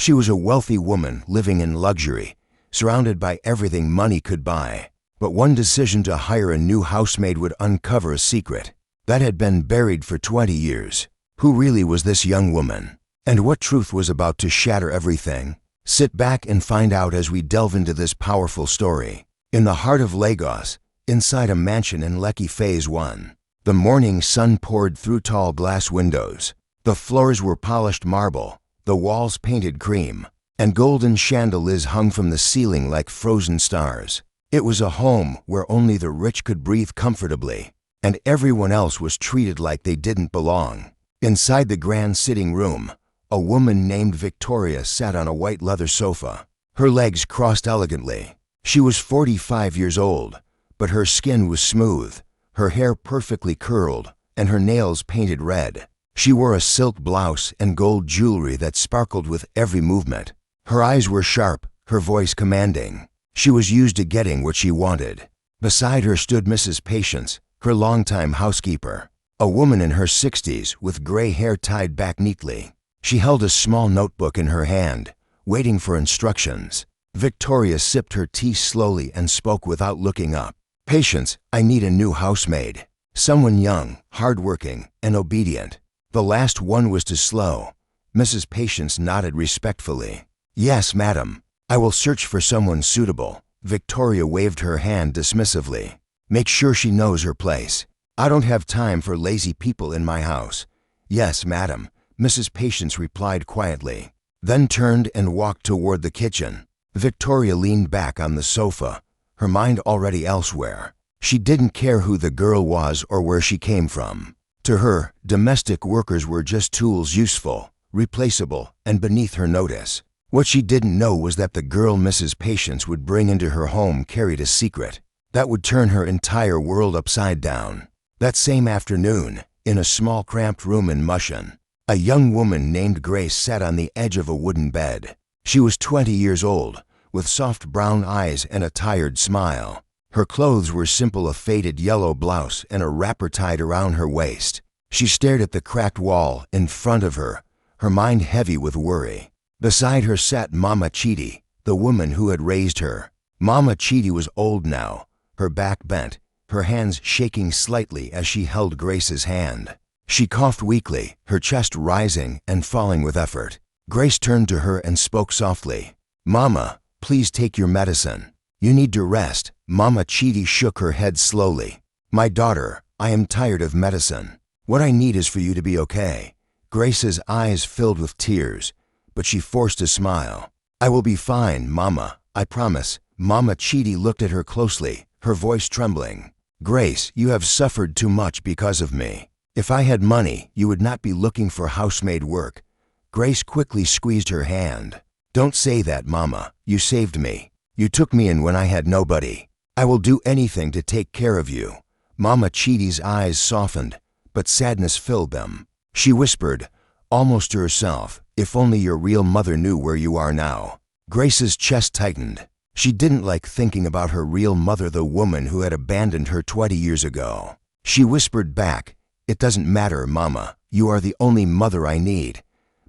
She was a wealthy woman living in luxury, surrounded by everything money could buy. But one decision to hire a new housemaid would uncover a secret that had been buried for 20 years. Who really was this young woman? And what truth was about to shatter everything? Sit back and find out as we delve into this powerful story. In the heart of Lagos, inside a mansion in Lekki Phase 1, the morning sun poured through tall glass windows. The floors were polished marble, the walls painted cream, and golden chandeliers hung from the ceiling like frozen stars. It was a home where only the rich could breathe comfortably, and everyone else was treated like they didn't belong. Inside the grand sitting room, a woman named Victoria sat on a white leather sofa, her legs crossed elegantly. She was 45 years old, but her skin was smooth, her hair perfectly curled, and her nails painted red. She wore a silk blouse and gold jewelry that sparkled with every movement. Her eyes were sharp, her voice commanding. She was used to getting what she wanted. Beside her stood Mrs. Patience, her longtime housekeeper, a woman in her 60s with gray hair tied back neatly. She held a small notebook in her hand, waiting for instructions. Victoria sipped her tea slowly and spoke without looking up. "Patience, I need a new housemaid. Someone young, hardworking, and obedient." The last one was too slow. Mrs. Patience nodded respectfully. "Yes, madam. I will search for someone suitable." Victoria waved her hand dismissively. "Make sure she knows her place. I don't have time for lazy people in my house." "Yes, madam," Mrs. Patience replied quietly, then turned and walked toward the kitchen. Victoria leaned back on the sofa, her mind already elsewhere. She didn't care who the girl was or where she came from. To her, domestic workers were just tools, useful, replaceable, and beneath her notice. What she didn't know was that the girl Mrs. Patience would bring into her home carried a secret that would turn her entire world upside down. That same afternoon, in a small cramped room in Mushin, a young woman named Grace sat on the edge of a wooden bed. She was 20 years old, with soft brown eyes and a tired smile. Her clothes were simple, a faded yellow blouse and a wrapper tied around her waist. She stared at the cracked wall in front of her, her mind heavy with worry. Beside her sat Mama Chidi, the woman who had raised her. Mama Chidi was old now, her back bent, her hands shaking slightly as she held Grace's hand. She coughed weakly, her chest rising and falling with effort. Grace turned to her and spoke softly. "Mama, please take your medicine. You need to rest." Mama Chidi shook her head slowly. "My daughter, I am tired of medicine. What I need is for you to be okay." Grace's eyes filled with tears, but she forced a smile. "I will be fine, Mama, I promise." Mama Chidi looked at her closely, her voice trembling. "Grace, you have suffered too much because of me. If I had money, you would not be looking for housemaid work." Grace quickly squeezed her hand. "Don't say that, Mama. You saved me. You took me in when I had nobody. I will do anything to take care of you." Mama Chidi's eyes softened, but sadness filled them. She whispered, almost to herself, "If only your real mother knew where you are now." Grace's chest tightened. She didn't like thinking about her real mother, the woman who had abandoned her 20 years ago. She whispered back, "It doesn't matter, Mama. You are the only mother I need."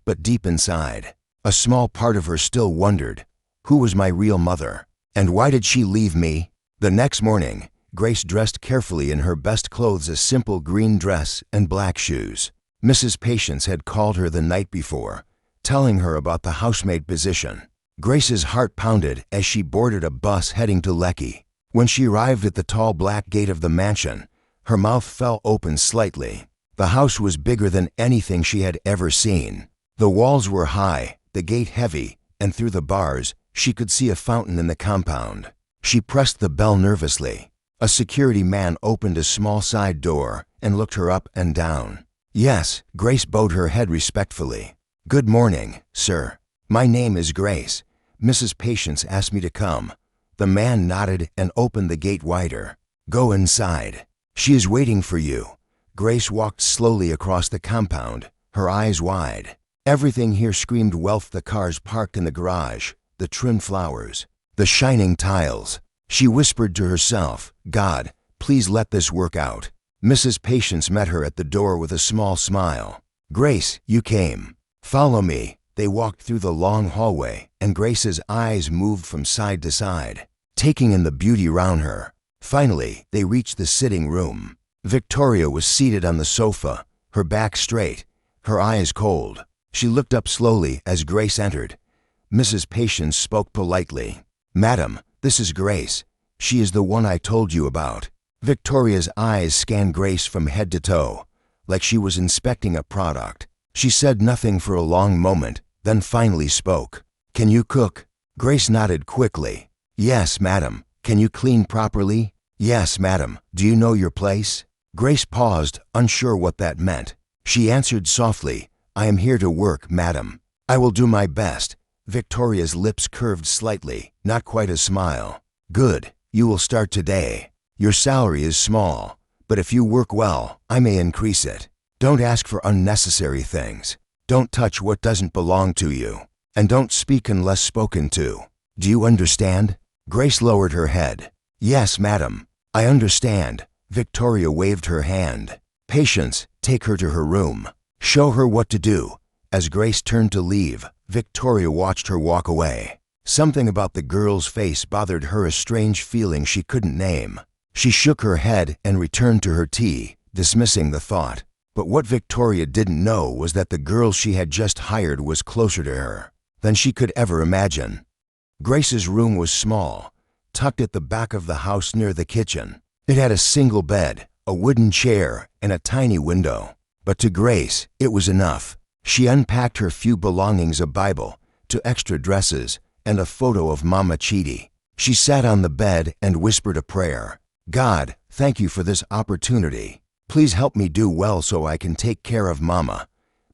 But deep inside, a small part of her still wondered, who was my real mother? And why did she leave me? The next morning, Grace dressed carefully in her best clothes, a simple green dress and black shoes. Mrs. Patience had called her the night before, telling her about the housemaid position. Grace's heart pounded as she boarded a bus heading to Lekki. When she arrived at the tall black gate of the mansion, her mouth fell open slightly. The house was bigger than anything she had ever seen. The walls were high, the gate heavy, and through the bars, she could see a fountain in the compound. She pressed the bell nervously. A security man opened a small side door and looked her up and down. "Yes," Grace bowed her head respectfully. "Good morning, sir. My name is Grace. Mrs. Patience asked me to come." The man nodded and opened the gate wider. "Go inside. She is waiting for you." Grace walked slowly across the compound, her eyes wide. Everything here screamed wealth: the cars parked in the garage, the trimmed flowers, the shining tiles. She whispered to herself, "God, please let this work out." Mrs. Patience met her at the door with a small smile. "Grace, you came. Follow me." They walked through the long hallway, and Grace's eyes moved from side to side, taking in the beauty around her. Finally, they reached the sitting room. Victoria was seated on the sofa, her back straight, her eyes cold. She looked up slowly as Grace entered. Mrs. Patience spoke politely. "Madam, this is Grace. She is the one I told you about." Victoria's eyes scanned Grace from head to toe, like she was inspecting a product. She said nothing for a long moment, then finally spoke. "Can you cook?" Grace nodded quickly. "Yes, madam." "Can you clean properly?" "Yes, madam." "Do you know your place?" Grace paused, unsure what that meant. She answered softly, "I am here to work, madam." "I will do my best." Victoria's lips curved slightly, not quite a smile. "Good. You will start today. Your salary is small, but if you work well, I may increase it. Don't ask for unnecessary things. Don't touch what doesn't belong to you. And don't speak unless spoken to. Do you understand?" Grace lowered her head. "Yes, madam. I understand." Victoria waved her hand. "Patience, take her to her room. Show her what to do." As Grace turned to leave, Victoria watched her walk away. Something about the girl's face bothered her, a strange feeling she couldn't name. She shook her head and returned to her tea, dismissing the thought. But what Victoria didn't know was that the girl she had just hired was closer to her than she could ever imagine. Grace's room was small, tucked at the back of the house near the kitchen. It had a single bed, a wooden chair, and a tiny window. But to Grace, it was enough. She unpacked her few belongings, a Bible, 2 extra dresses, and a photo of Mama Chidi. She sat on the bed and whispered a prayer. "God, thank you for this opportunity. Please help me do well so I can take care of Mama."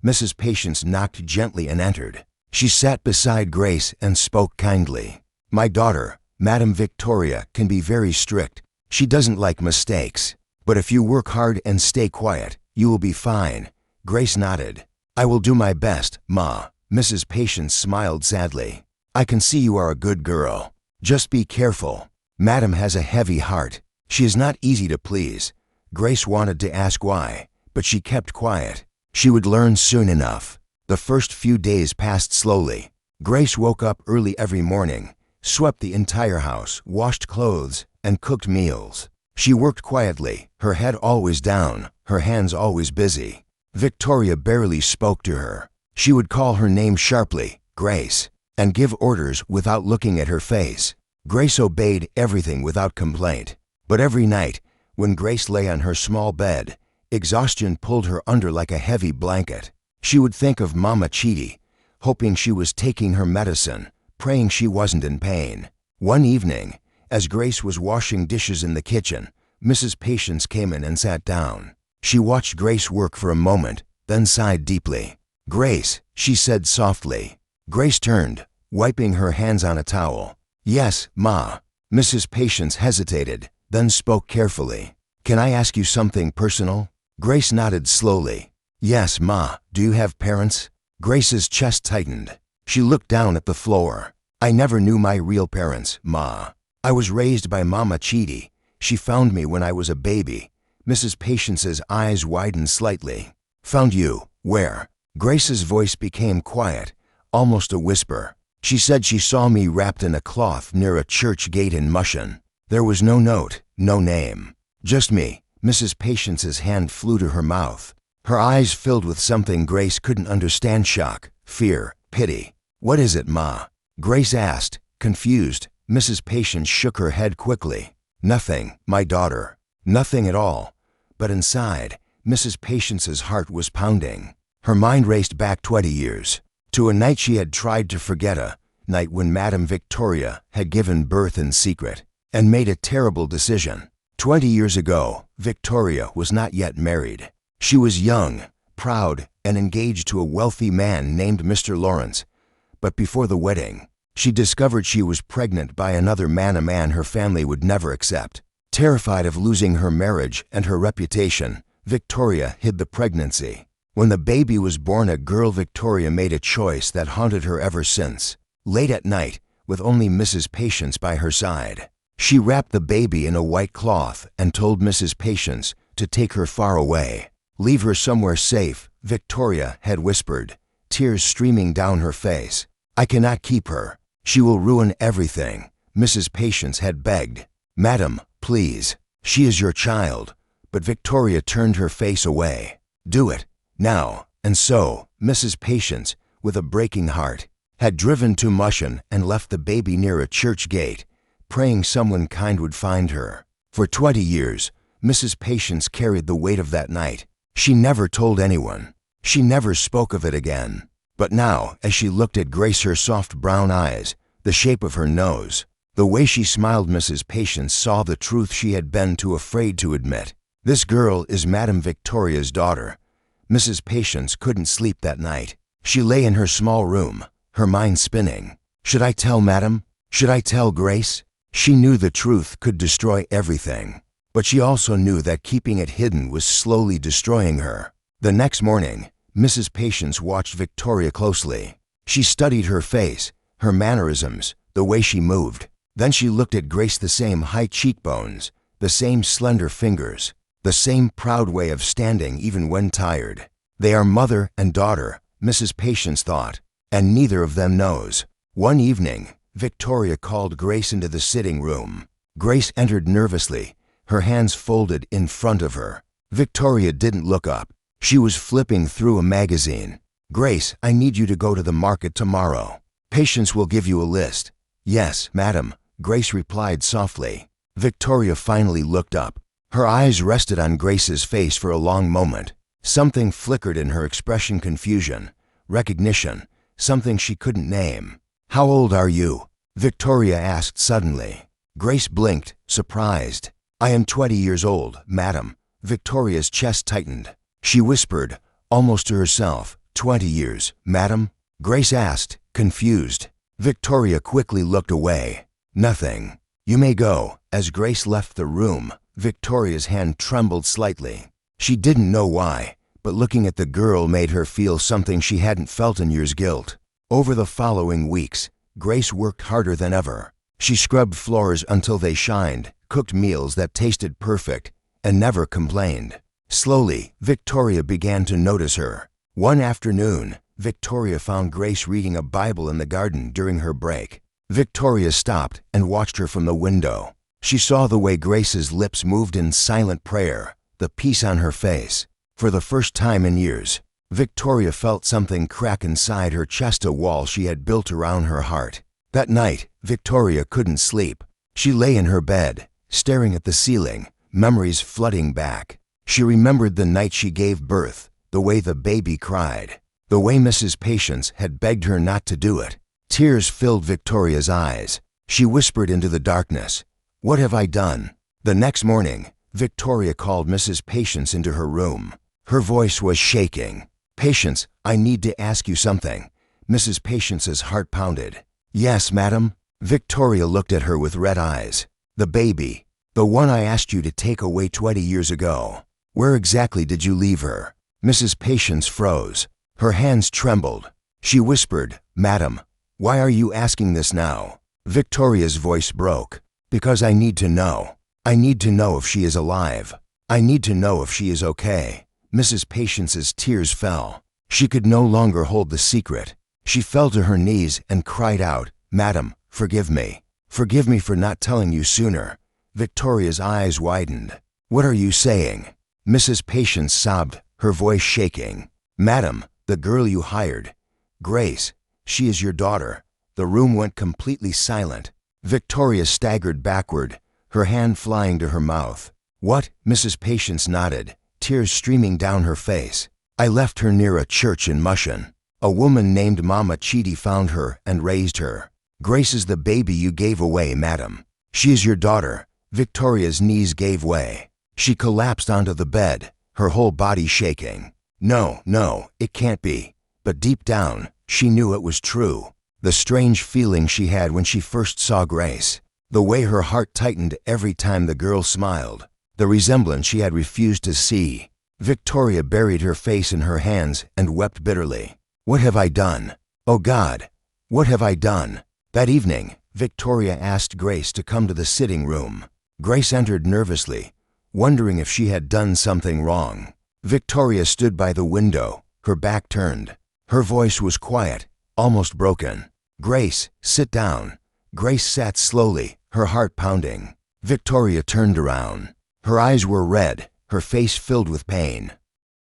Mrs. Patience knocked gently and entered. She sat beside Grace and spoke kindly. "My daughter, Madam Victoria, can be very strict. She doesn't like mistakes. But if you work hard and stay quiet, you will be fine." Grace nodded. "I will do my best, Ma." Mrs. Patience smiled sadly. "I can see you are a good girl. Just be careful. Madam has a heavy heart. She is not easy to please." Grace wanted to ask why, but she kept quiet. She would learn soon enough. The first few days passed slowly. Grace woke up early every morning, swept the entire house, washed clothes, and cooked meals. She worked quietly, her head always down, her hands always busy. Victoria barely spoke to her. She would call her name sharply, "Grace," and give orders without looking at her face. Grace obeyed everything without complaint. But every night, when Grace lay on her small bed, exhaustion pulled her under like a heavy blanket. She would think of Mama Chidi, hoping she was taking her medicine, praying she wasn't in pain. One evening, as Grace was washing dishes in the kitchen, Mrs. Patience came in and sat down. She watched Grace work for a moment, then sighed deeply. "Grace," she said softly. Grace turned, wiping her hands on a towel. "Yes, Ma." Mrs. Patience hesitated, then spoke carefully. "Can I ask you something personal?" Grace nodded slowly. "Yes, Ma. Do you have parents?" Grace's chest tightened. She looked down at the floor. "I never knew my real parents, Ma. I was raised by Mama Chidi. She found me when I was a baby." Mrs. Patience's eyes widened slightly. "Found you? Where?" Grace's voice became quiet, almost a whisper. "She said she saw me wrapped in a cloth near a church gate in Mushin. There was no note, no name. Just me." Mrs. Patience's hand flew to her mouth. Her eyes filled with something Grace couldn't understand: shock, fear, pity. "What is it, Ma?" Grace asked, confused. Mrs. Patience shook her head quickly. "Nothing, my daughter. Nothing at all." But inside, Mrs. Patience's heart was pounding. Her mind raced back 20 years, to a night she had tried to forget, a night when Madam Victoria had given birth in secret and made a terrible decision. 20 years ago, Victoria was not yet married. She was young, proud, and engaged to a wealthy man named Mr. Lawrence. But before the wedding, she discovered she was pregnant by another man, a man her family would never accept. Terrified of losing her marriage and her reputation, Victoria hid the pregnancy. When the baby was born, a girl, Victoria made a choice that haunted her ever since. Late at night, with only Mrs. Patience by her side, she wrapped the baby in a white cloth and told Mrs. Patience to take her far away. "Leave her somewhere safe," Victoria had whispered. tears streaming down her face. "I cannot keep her. She will ruin everything," Mrs. Patience had begged. "Madam, please. She is your child." But Victoria turned her face away. "Do it, now." And so, Mrs. Patience, with a breaking heart, had driven to Mushin and left the baby near a church gate, praying someone kind would find her. For 20 years, Mrs. Patience carried the weight of that night. She never told anyone. She never spoke of it again. But now, as she looked at Grace, her soft brown eyes, the shape of her nose, the way she smiled, Mrs. Patience saw the truth she had been too afraid to admit. This girl is Madame Victoria's daughter. Mrs. Patience couldn't sleep that night. She lay in her small room, her mind spinning. Should I tell Madame? Should I tell Grace? She knew the truth could destroy everything. But she also knew that keeping it hidden was slowly destroying her. The next morning, Mrs. Patience watched Victoria closely. She studied her face, her mannerisms, the way she moved. Then she looked at Grace, the same high cheekbones, the same slender fingers, the same proud way of standing even when tired. They are mother and daughter, Mrs. Patience thought, and neither of them knows. One evening, Victoria called Grace into the sitting room. Grace entered nervously, her hands folded in front of her. Victoria didn't look up. She was flipping through a magazine. "Grace, I need you to go to the market tomorrow. Patience will give you a list." "Yes, madam," Grace replied softly. Victoria finally looked up. Her eyes rested on Grace's face for a long moment. Something flickered in her expression: confusion, recognition, something she couldn't name. "How old are you?" Victoria asked suddenly. Grace blinked, surprised. "I am 20 years old, madam." Victoria's chest tightened. She whispered, almost to herself, 20 years, madam?" Grace asked, confused. Victoria quickly looked away. "Nothing. You may go." As Grace left the room, Victoria's hand trembled slightly. She didn't know why, but looking at the girl made her feel something she hadn't felt in years: guilt. Over the following weeks, Grace worked harder than ever. She scrubbed floors until they shined, cooked meals that tasted perfect, and never complained. Slowly, Victoria began to notice her. One afternoon, Victoria found Grace reading a Bible in the garden during her break. Victoria stopped and watched her from the window. She saw the way Grace's lips moved in silent prayer, the peace on her face. For the first time in years, Victoria felt something crack inside her chest, a wall she had built around her heart. That night, Victoria couldn't sleep. She lay in her bed, staring at the ceiling, memories flooding back. She remembered the night she gave birth, the way the baby cried, the way Mrs. Patience had begged her not to do it. Tears filled Victoria's eyes. She whispered into the darkness, "What have I done?" The next morning, Victoria called Mrs. Patience into her room. Her voice was shaking. "Patience, I need to ask you something." Mrs. Patience's heart pounded. "Yes, madam?" Victoria looked at her with red eyes. "The baby, the one I asked you to take away 20 years ago. Where exactly did you leave her?" Mrs. Patience froze. Her hands trembled. She whispered, "Madam, why are you asking this now?" Victoria's voice broke. "Because I need to know. I need to know if she is alive. I need to know if she is okay." Mrs. Patience's tears fell. She could no longer hold the secret. She fell to her knees and cried out, "Madam, forgive me. Forgive me for not telling you sooner." Victoria's eyes widened. "What are you saying?" Mrs. Patience sobbed, her voice shaking. "Madam, the girl you hired, Grace, she is your daughter." The room went completely silent. Victoria staggered backward, her hand flying to her mouth. "What?" Mrs. Patience nodded, tears streaming down her face. "I left her near a church in Mushin. A woman named Mama Chidi found her and raised her. Grace is the baby you gave away, madam. She is your daughter." Victoria's knees gave way. She collapsed onto the bed, her whole body shaking. No, it can't be. But deep down, she knew it was true. The strange feeling she had when she first saw Grace, the way her heart tightened every time the girl smiled, the resemblance she had refused to see. Victoria buried her face in her hands and wept bitterly. "What have I done? Oh God, what have I done?" That evening, Victoria asked Grace to come to the sitting room. Grace entered nervously, wondering if she had done something wrong. Victoria stood by the window, her back turned. Her voice was quiet, almost broken. "Grace, sit down." Grace sat slowly, her heart pounding. Victoria turned around. Her eyes were red, her face filled with pain.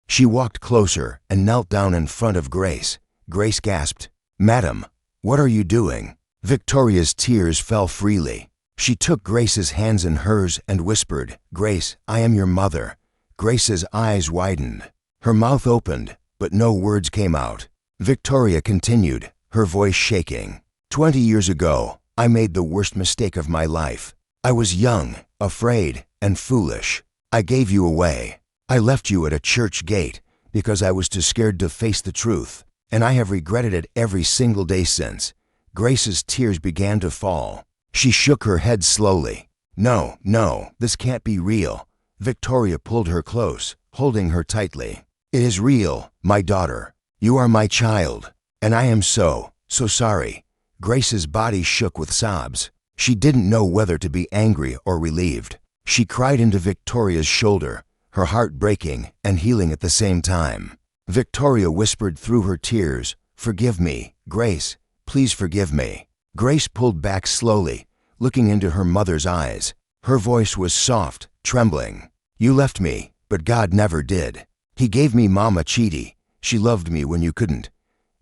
She walked closer and knelt down in front of Grace. Grace gasped, "Madam, what are you doing?" Victoria's tears fell freely. She took Grace's hands in hers and whispered, "Grace, I am your mother." Grace's eyes widened. Her mouth opened, but no words came out. Victoria continued, her voice shaking. 20 years ago, I made the worst mistake of my life. I was young, afraid, and foolish. I gave you away. I left you at a church gate because I was too scared to face the truth, and I have regretted it every single day since." Grace's tears began to fall. She shook her head slowly. No, this can't be real." Victoria pulled her close, holding her tightly. "It is real, my daughter. You are my child, and I am so sorry." Grace's body shook with sobs. She didn't know whether to be angry or relieved. She cried into Victoria's shoulder, her heart breaking and healing at the same time. Victoria whispered through her tears, "Forgive me, Grace. Please forgive me." Grace pulled back slowly, looking into her mother's eyes. Her voice was soft, trembling. "You left me, but God never did. He gave me Mama Chidi. She loved me when you couldn't."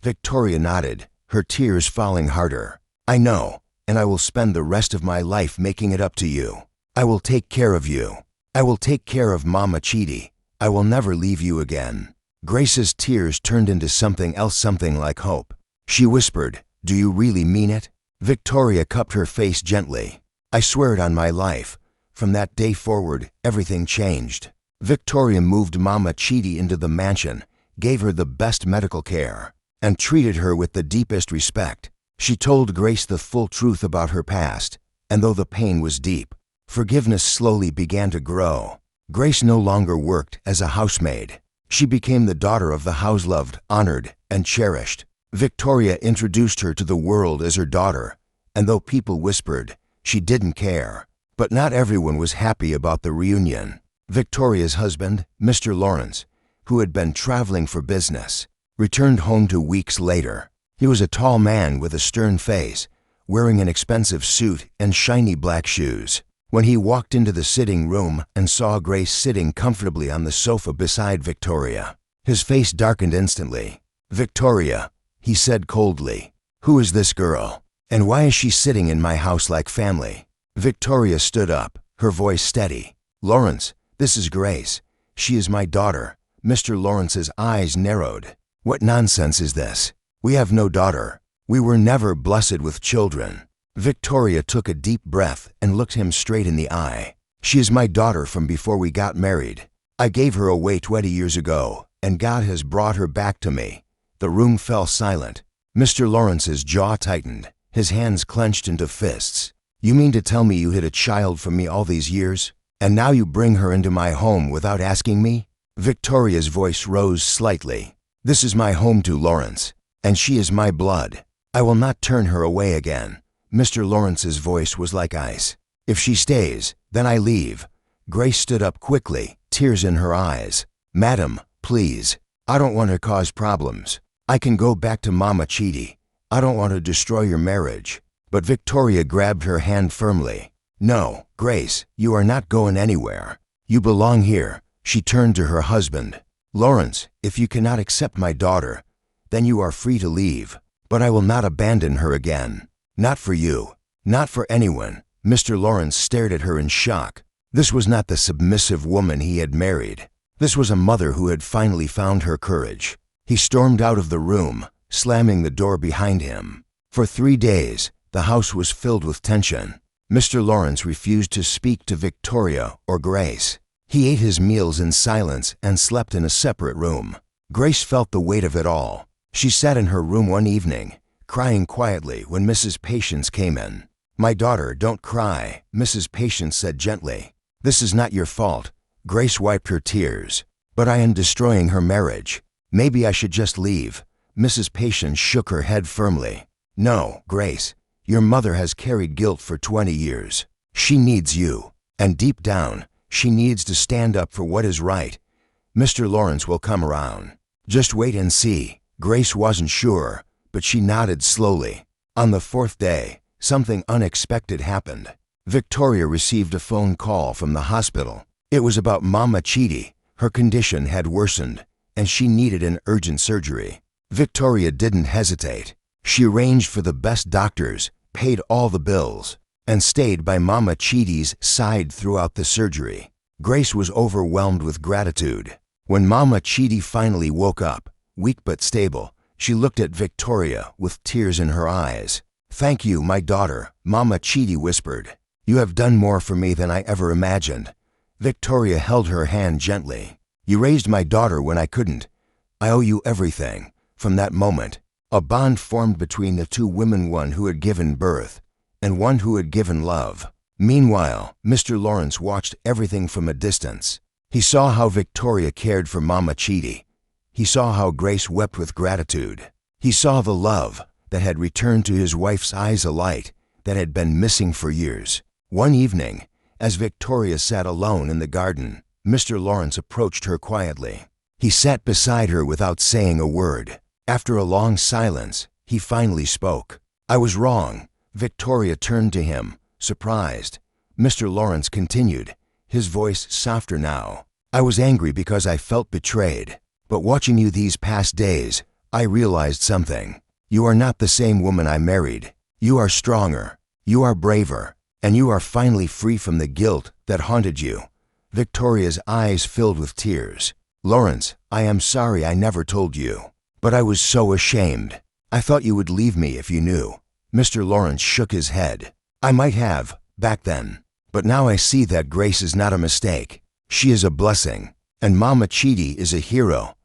Victoria nodded, her tears falling harder. "I know, and I will spend the rest of my life making it up to you. I will take care of you. I will take care of Mama Chidi. I will never leave you again." Grace's tears turned into something else, something like hope. She whispered, "Do you really mean it?" Victoria cupped her face gently. "I swear it on my life." From that day forward, everything changed. Victoria moved Mama Chidi into the mansion, gave her the best medical care, and treated her with the deepest respect. She told Grace the full truth about her past, and though the pain was deep, forgiveness slowly began to grow. Grace no longer worked as a housemaid. She became the daughter of the house, loved, honored, and cherished. Victoria introduced her to the world as her daughter, and though people whispered, she didn't care. But not everyone was happy about the reunion. Victoria's husband, Mr. Lawrence, who had been traveling for business, returned home 2 weeks later. He was a tall man with a stern face, wearing an expensive suit and shiny black shoes. When he walked into the sitting room and saw Grace sitting comfortably on the sofa beside Victoria, his face darkened instantly. "Victoria," he said coldly, "who is this girl? And why is she sitting in my house like family?" Victoria stood up, her voice steady. "Lawrence, this is Grace. She is my daughter." Mr. Lawrence's eyes narrowed. "What nonsense is this? We have no daughter. We were never blessed with children." Victoria took a deep breath and looked him straight in the eye. "She is my daughter from before we got married. I gave her away 20 years ago, and God has brought her back to me." The room fell silent. Mr. Lawrence's jaw tightened, his hands clenched into fists. "You mean to tell me you hid a child from me all these years, and now you bring her into my home without asking me?" Victoria's voice rose slightly. "This is my home too, Lawrence, and she is my blood. I will not turn her away again." Mr. Lawrence's voice was like ice. "If she stays, then I leave." Grace stood up quickly, tears in her eyes. "Madam, please. I don't want to cause problems. I can go back to Mama Chidi. I don't want to destroy your marriage." But Victoria grabbed her hand firmly. "No, Grace, you are not going anywhere. You belong here." She turned to her husband. "Lawrence, if you cannot accept my daughter, then you are free to leave. But I will not abandon her again. Not for you. Not for anyone." Mr. Lawrence stared at her in shock. This was not the submissive woman he had married. This was a mother who had finally found her courage. He stormed out of the room, slamming the door behind him. For 3 days, the house was filled with tension. Mr. Lawrence refused to speak to Victoria or Grace. He ate his meals in silence and slept in a separate room. Grace felt the weight of it all. She sat in her room one evening, crying quietly when Mrs. Patience came in. "My daughter, don't cry," Mrs. Patience said gently. "This is not your fault." Grace wiped her tears. "But I am destroying her marriage. Maybe I should just leave." Mrs. Patience shook her head firmly. "No, Grace. Your mother has carried guilt for 20 years. She needs you. And deep down, she needs to stand up for what is right. Mr. Lawrence will come around. Just wait and see." Grace wasn't sure, but she nodded slowly. On the fourth day, something unexpected happened. Victoria received a phone call from the hospital. It was about Mama Chidi. Her condition had worsened, and she needed an urgent surgery. Victoria didn't hesitate. She arranged for the best doctors, paid all the bills, and stayed by Mama Chidi's side throughout the surgery. Grace was overwhelmed with gratitude. When Mama Chidi finally woke up, weak but stable, she looked at Victoria with tears in her eyes. "Thank you, my daughter," Mama Chidi whispered. "You have done more for me than I ever imagined." Victoria held her hand gently. "You raised my daughter when I couldn't. I owe you everything." From that moment, a bond formed between the two women, one who had given birth and one who had given love. Meanwhile, Mr. Lawrence watched everything from a distance. He saw how Victoria cared for Mama Chidi. He saw how Grace wept with gratitude. He saw the love that had returned to his wife's eyes, a light that had been missing for years. One evening, as Victoria sat alone in the garden, Mr. Lawrence approached her quietly. He sat beside her without saying a word. After a long silence, he finally spoke. "I was wrong." Victoria turned to him, surprised. Mr. Lawrence continued, his voice softer now. "I was angry because I felt betrayed. But watching you these past days, I realized something. You are not the same woman I married. You are stronger. You are braver. And you are finally free from the guilt that haunted you." Victoria's eyes filled with tears. "Lawrence, I am sorry I never told you. But I was so ashamed. I thought you would leave me if you knew." Mr. Lawrence shook his head. "I might have, back then. But now I see that Grace is not a mistake. She is a blessing. And Mama Chidi is a hero."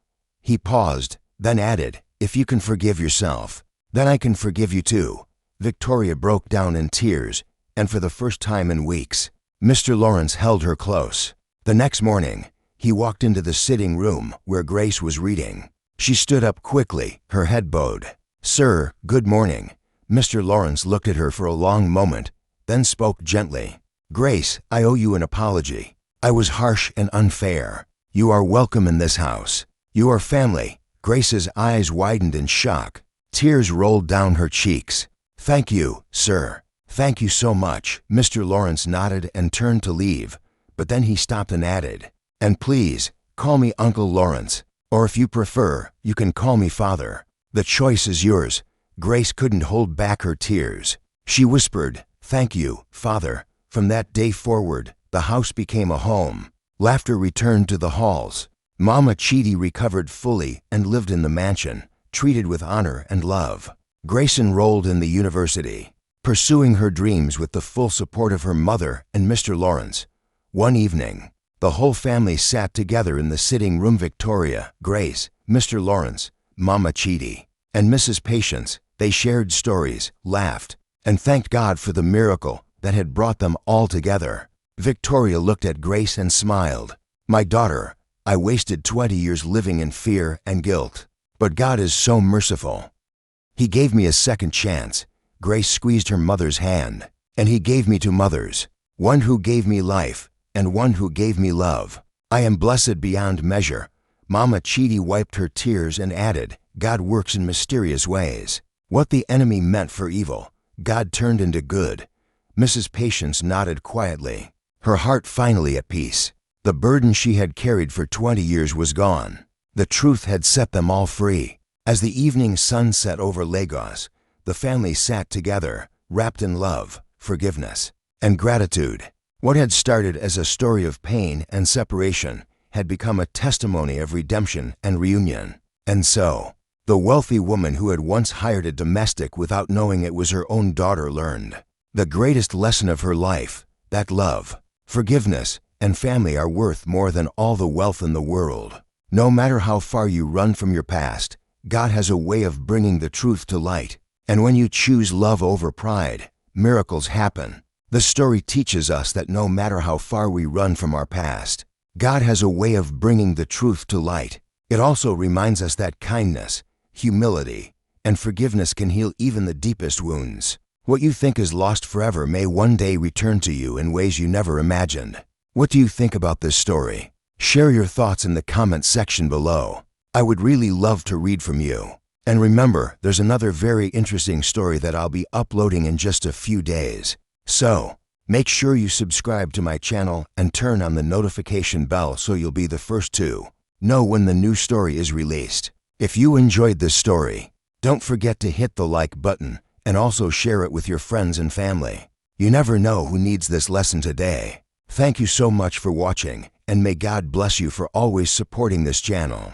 He paused, then added, "If you can forgive yourself, then I can forgive you too." Victoria broke down in tears, and for the first time in weeks, Mr. Lawrence held her close. The next morning, he walked into the sitting room where Grace was reading. She stood up quickly, her head bowed. "Sir, good morning." Mr. Lawrence looked at her for a long moment, then spoke gently. "Grace, I owe you an apology. I was harsh and unfair. You are welcome in this house. You are family." Grace's eyes widened in shock. Tears rolled down her cheeks. "Thank you, sir. Thank you so much." Mr. Lawrence nodded and turned to leave, but then he stopped and added, "And please, call me Uncle Lawrence, or if you prefer, you can call me Father. The choice is yours." Grace couldn't hold back her tears. She whispered, "Thank you, Father." From that day forward, the house became a home. Laughter returned to the halls. Mama Chidi recovered fully and lived in the mansion, treated with honor and love. Grace enrolled in the university, pursuing her dreams with the full support of her mother and Mr. Lawrence. One evening, the whole family sat together in the sitting room. Victoria, Grace, Mr. Lawrence, Mama Chidi, and Mrs. Patience. They shared stories, laughed, and thanked God for the miracle that had brought them all together. Victoria looked at Grace and smiled. "My daughter, I wasted 20 years living in fear and guilt. But God is so merciful. He gave me a second chance." Grace squeezed her mother's hand. "And He gave me two mothers, one who gave me life and one who gave me love. I am blessed beyond measure." Mama Chidi wiped her tears and added, "God works in mysterious ways. What the enemy meant for evil, God turned into good." Mrs. Patience nodded quietly, her heart finally at peace. The burden she had carried for 20 years was gone. The truth had set them all free. As the evening sun set over Lagos, the family sat together, wrapped in love, forgiveness, and gratitude. What had started as a story of pain and separation had become a testimony of redemption and reunion. And so, the wealthy woman who had once hired a domestic without knowing it was her own daughter learned the greatest lesson of her life, that love, forgiveness, and family are worth more than all the wealth in the world. No matter how far you run from your past, God has a way of bringing the truth to light. And when you choose love over pride, miracles happen. The story teaches us that no matter how far we run from our past, God has a way of bringing the truth to light. It also reminds us that kindness, humility, and forgiveness can heal even the deepest wounds. What you think is lost forever may one day return to you in ways you never imagined. What do you think about this story? Share your thoughts in the comment section below. I would really love to read from you. And remember, there's another very interesting story that I'll be uploading in just a few days. So, make sure you subscribe to my channel and turn on the notification bell so you'll be the first to know when the new story is released. If you enjoyed this story, don't forget to hit the like button and also share it with your friends and family. You never know who needs this lesson today. Thank you so much for watching, and may God bless you for always supporting this channel.